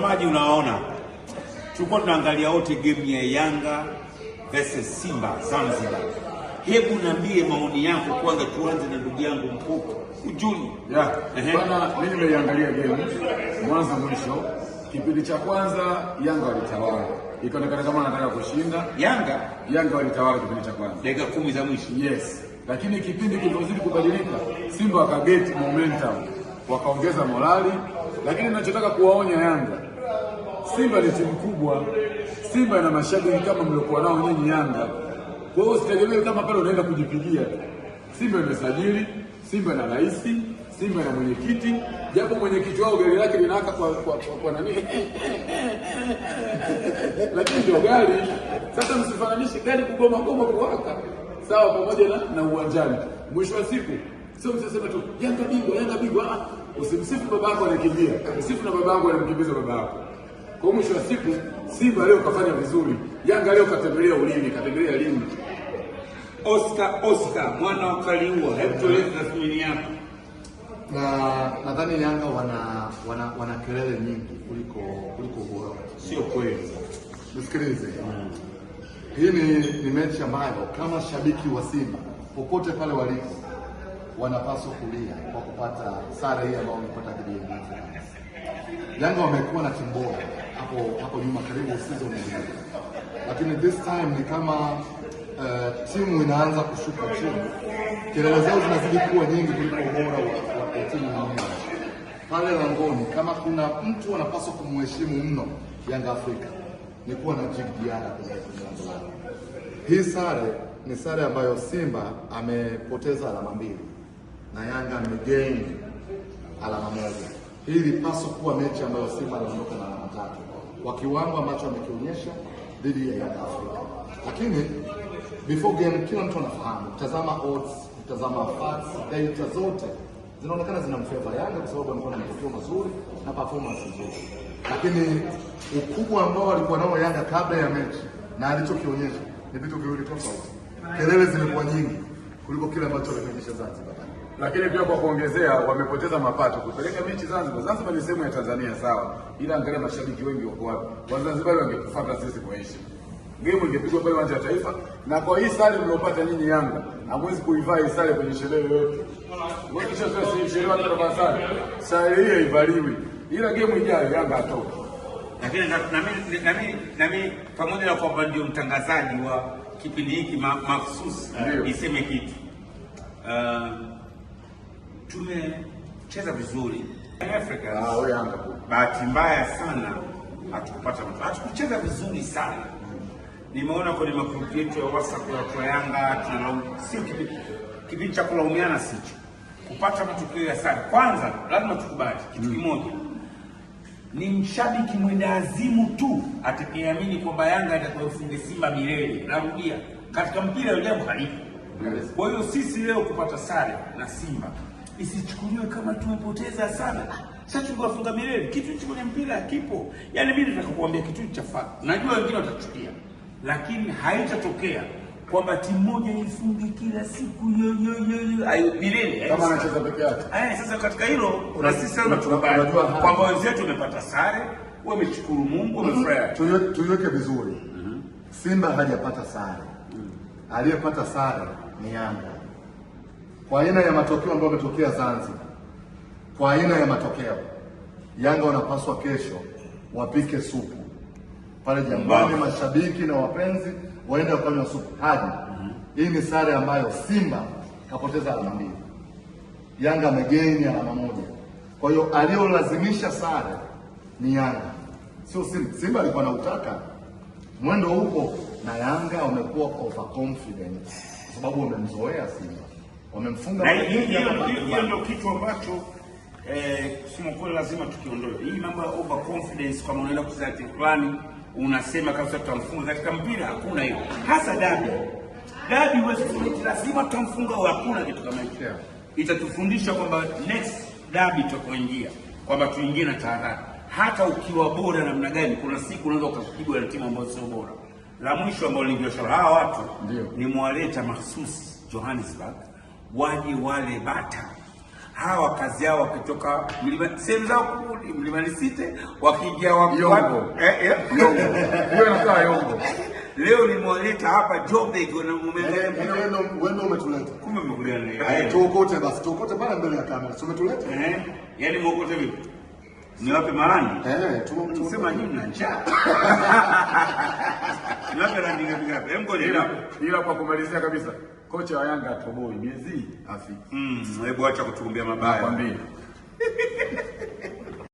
Maji unaona, tulikuwa tunaangalia wote game ya Yanga versus Simba Zanzibar. Hebu niambie maoni yako kwanza, tuanze na ndugu yangu Mkuku Ujuni. Bwana, mimi nimeiangalia game mwanzo mwisho. Kipindi cha kwanza Yanga walitawala, ikaonekana kama wanataka kushinda. Yanga walitawala kipindi cha kwanza, dakika 10 za mwisho. Yes, lakini kipindi kilipozidi kubadilika, Simba wakageti momentum, wakaongeza morali. Lakini ninachotaka kuwaonya Yanga, Simba ni timu kubwa. Simba ina mashabiki kama mliokuwa nao nyinyi Yanga. Kwa hiyo usitegemee kama pale unaenda kujipigia. Simba imesajili, Simba ina rais, Simba ina mwenyekiti, japo mwenyekiti wao gari lake linawaka kwa nani? Lakini ndio gari. Sasa msifananishe gari kugoma kuwaka. Sawa, pamoja na uwanjani. Mwisho wa siku sio msiseme tu Yanga bigwa. Usimsifu baba yako anakimbia. Msifu na baba yako anamkimbiza baba yako. Kwa mwisho wa siku Simba leo kafanya vizuri. Yanga leo katembelea ulimi, katembelea lini. Oscar mwana wa Kaliua, hebu tueleze tathmini yako. Nadhani Yanga wana kelele nyingi kuliko ubora. Sio kweli. Nisikilize. Hii ni mechi ambayo kama shabiki wa Simba popote pale walipo wanapaswa kulia kwa kupata sare hii ambayo wamepata dhidi ya Yanga. Yanga wamekuwa na timu bora hapo nyuma karibu season nzima. Lakini this time ni kama timu inaanza kushuka chini. Kelele zao zinazidi kuwa nyingi kuliko ubora wa timu nyingine. Pale langoni kama kuna mtu anapaswa kumheshimu mno Yanga Afrika ni kuwa na Djigui Diarra kwenye lango. Hii sare ni sare ambayo Simba amepoteza alama 2 na Yanga amegain alama 1. Hii ilipaswa kuwa mechi ambayo Simba anaondoka na alama 3 kwa kiwango ambacho amekionyesha dhidi ya Yanga Afrika. Lakini before game kila mtu anafahamu, tazama odds, tazama facts, data zote zinaonekana zinamfavor Yanga kwa sababu amekuwa na matokeo mazuri na performance nzuri. Lakini ukubwa ambao walikuwa nao Yanga kabla ya mechi na alichokionyesha ni vitu viwili tofauti. Kelele zimekuwa nyingi kuliko kile ambacho walionyesha Zanzibar. Lakini pia kwa kuongezea, wamepoteza mapato kupeleka mechi Zanzibar. Zanzibar ni sehemu ya Tanzania sawa, ila angalia mashabiki wengi wako wapi. Wazanzibari wangetufuata sisi kwa heshima. Game ingepigwa pale uwanja wa Taifa, na kwa hii sare mliopata nyinyi Yanga, hamwezi kuivaa hii sare kwenye sherehe yoyote. Wewe kisha sasa sherehe watu kwa sare. Sare hii haivaliwi. Ila game ijayo Yanga atoke. Lakini na mimi pamoja na kwamba ndio mtangazaji wa kipindi hiki mahsusi niseme kitu. Tumecheza vizuri. Afrika. Wewe Yanga. Bahati mbaya sana hatukucheza vizuri sana. Nimeona kwenye magrupu yetu ya WhatsApp ya Yanga sio kipindi cha kulaumiana sicho. Kupata matokeo ya sare. Kwanza lazima tukubali kitu kimoja. Ni mshabiki mwenda azimu tu atakayeamini kwamba Yanga atakayofunga Simba milele. Narudia, katika mpira ile jambo halipo. Kwa hiyo sisi leo kupata sare na Simba isichukuliwe kama tumepoteza sana. Sasa tunafunga milele, kitu hicho kwenye mpira kipo. Yaani mimi nataka kuambia kitu cha fact. Najua wengine watachukia, lakini haitatokea kwamba timu moja ifunge kila siku ayo milele kama anacheza peke yake. Sasa katika hilo na sisi sana tunakubali kwamba wenzetu wamepata sare, wameshukuru Mungu, wamefurahi. Tuiweke vizuri. Simba hajapata sare. Aliyepata sare ni Yanga. Kwa aina ya matokeo ambayo yametokea Zanzibar, kwa aina ya matokeo, Yanga wanapaswa kesho wapike supu pale Jangwani, mashabiki na wapenzi waende wakanywa supu hadi. Hii ni sare ambayo Simba kapoteza alama 2. Yanga amegain alama 1. Kwa hiyo aliyolazimisha sare ni Yanga, sio Simba. Simba alikuwa anautaka mwendo huko, na Yanga wamekuwa overconfident kwa sababu wamemzoea Simba. Wamemfunga. Hiyo ndio kitu ambacho kusema kweli lazima tukiondoe. Hii mambo ya overconfidence, kama unaenda kucheza timu fulani unasema kabisa tutamfunga. Katika mpira hakuna hiyo. Hasa dabi wewe lazima tutamfunga au hakuna kitu kama hicho. Itatufundisha kwamba next dabi tutakoingia kwamba tuingie na tahadhari. Hata ukiwa bora namna gani, kuna siku unaweza ukapigwa na timu ambayo sio bora. La mwisho ambao nilivyoshauri hawa watu ni mwaleta mahsusi Johannesburg waje wale bata hawa kazi yao wakitoka sehemu zao Mlimani City wakiingia Yongo. Hiyo inakuwa Yongo. Leo nimewaleta hapa Joburg na wewe umetuleta. Kumbe mmekulia leo. Tuokote basi, tuokote pale mbele ya kamera. Umetuleta? Yaani muokote vipi? Niwape marani? Tumesema nyinyi mna njaa. Niwape randi ngapi? Ila kwa kumalizia kabisa, kocha wa Yanga atoboi miezi afiki. Hebu acha kutukumbia mabaya. Nakwambia.